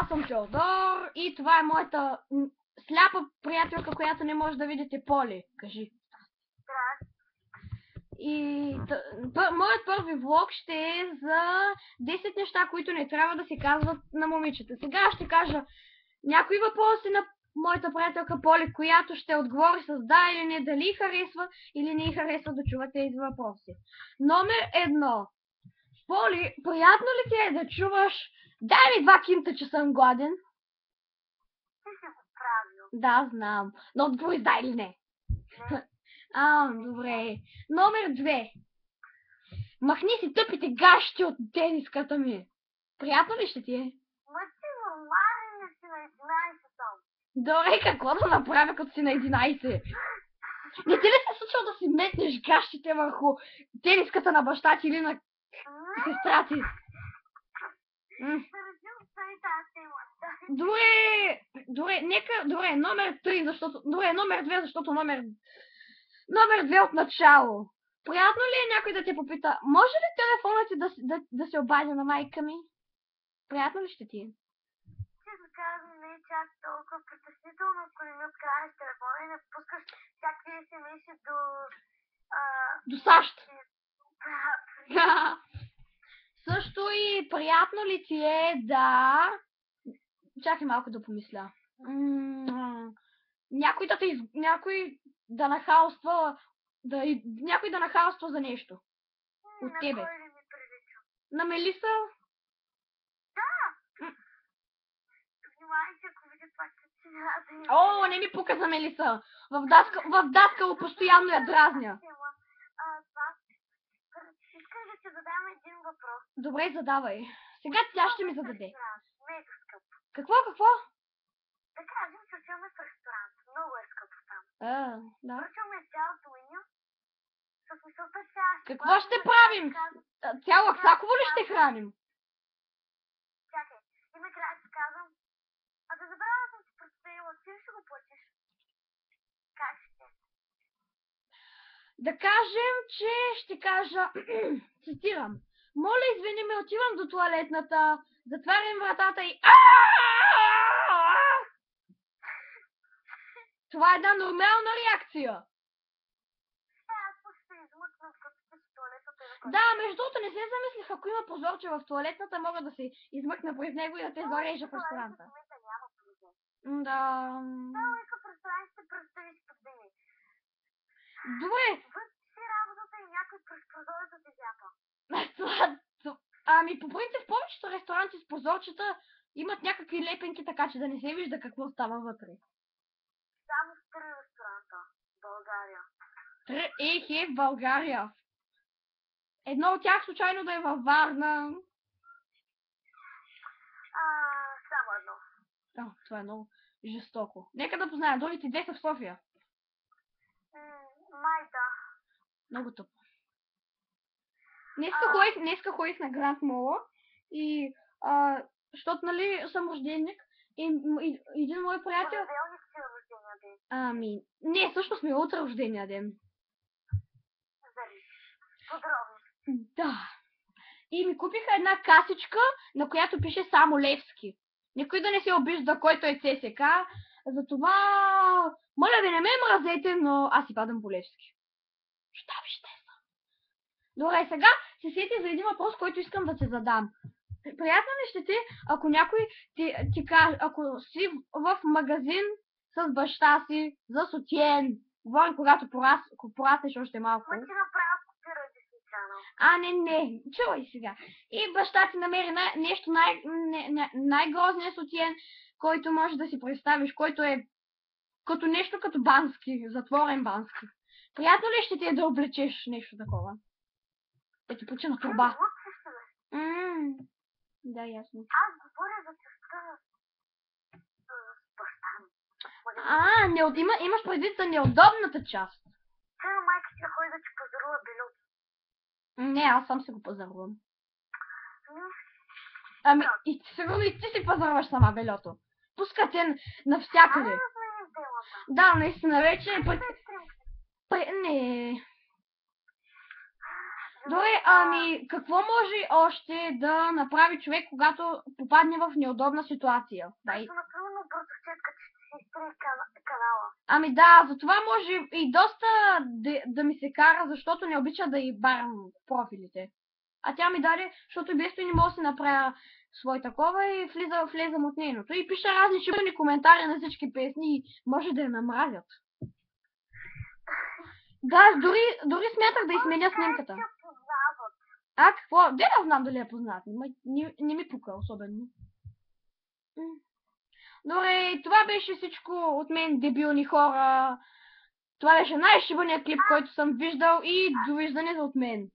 аз съм Теодор и това е моята сляпа приятелка, която не може да видите, Поли. Кажи. И моят първи влог ще е за 10 неща, които не трябва да се казват на момичета. Сега ще кажа някои въпроси на моята приятелка Поли, която ще отговори с да или не, дали харесва или не харесва да чува тези въпроси. Номер 1. Поли, приятно ли ти е да чуваш дай ми 2 кинта, че съм гладен? Ти си го правил. Да, знам. Но отговори да или не. Добре. Номер 2. Махни си тъпите гащи от тениската ми. Приятно ли ще ти е? Ма ти нормален ли си на 11 там? Добре, какво да направя, като си на 11? Не ти ли се случва да си метнеш гащите върху тениската на баща ти или на сестра ти? Добре, номер 3, защото... Добре, номер 2, защото номер 2 от начало. Приятно ли е някой да те попита, може ли телефонът ти да се обадя на майка ми? Приятно ли ще ти е? Честно казвам, не е чак толкова притеснително, ако не ми откриваш телефона и не пускаш всякакви SMS до САЩ. Също и приятно ли ти е да... Чакай малко да помисля. Някой да нахалства за нещо. От тебе. На Мелиса? Да! Внимавайте, ако види това, че няма да О, не ми пука за Мелиса. В Даскало постоянно я дразня. Искам да ти задам един въпрос. Добре, задавай. Сега тя ще ми зададе. Мега скъп. Какво? Да кажем, че отиваме в ресторант. Много е скъпо там. Да. Поръчваме цялото меню. С мисълта сега ще... Какво ще правим? Цяло Аксаково ли ще храним? Чакай, и накрая ще казвам, да забравя съм ти предстоила, ти ще го платиш. Как ще? Да кажем, че ще кажа, цитирам, моля извини ме, отивам до туалетната, затварям вратата и това е една нормална реакция. Аз ще измъкнам като си в туалетната. Да, между другото не се замислих, ако има прозорче в туалетната, мога да се измъкна през него и да те зарежа в ресторанта. Да. Само иска в ресторантите представиш подбини. Добре. Върши работата и някой през прозореца ти зяпа. Ами по принцип повечето ресторанти с прозорчета имат някакви лепенки, така че да не се вижда какво става вътре. Само с 3 ресторанта в България. В България. Едно от тях случайно да е във Варна. Само едно. Това е много жестоко. Нека да позная, другите 2 са в София. Май да. Много тъпо. Днеска ходих на Гранд Мола и защото нали съм рожденник и един мой приятел... Понеделник си рождения ден. Не, всъщност ми е утре рождения ден. Подробно. Да. И ми купиха една касичка, на която пише само Левски. Никой да не се обижда, който е ЦСК. Затова, моля ви, не ме мразете, но аз си падам по Левски. Ща вижте са. Добре, сега се сети за един въпрос, който искам да ти задам. Приятно ли ще ти, ако някой ти каже, ако си в магазин с баща си за сутиен, говорим когато пораснеш още малко. Ма ти направо копира десницана. Не, чувай сега. И баща ти намери нещо най-грозния сутиен, който може да си представиш, който е като нещо като Бански, затворен Бански. Приятно ли ще ти е да облечеш нещо такова? Да ти почина турба. Да, ясно. Аз говоря за частта с баща ми. Имаш предвид за неудобната част. Сега майка ти ходи да ти пазарува белото. Не, аз сам си го пазарувам. И сигурно и ти си пазаруваш сама белото. Пускате навсякъде. Да, наистина вече... Не. Добре, ами какво може още да направи човек, когато попадне в неудобна ситуация? Дай. Като напълно бързочетка, че ще си изтрие канала. Ами да, за това може и доста да ми се кара, защото не обича да й барам профилите. А тя ми даде, защото без това не мога да си направя свой такова и влезам от нейното. И пиша разни шибани коментари на всички песни и може да я намразят. Да, дори смятах да изменя снимката. А, какво? Де да знам дали я познават. Не ми пука особено. Добре, това беше всичко от мен, дебилни хора. Това беше най-шибаният клип, който съм виждал и довиждане от мен.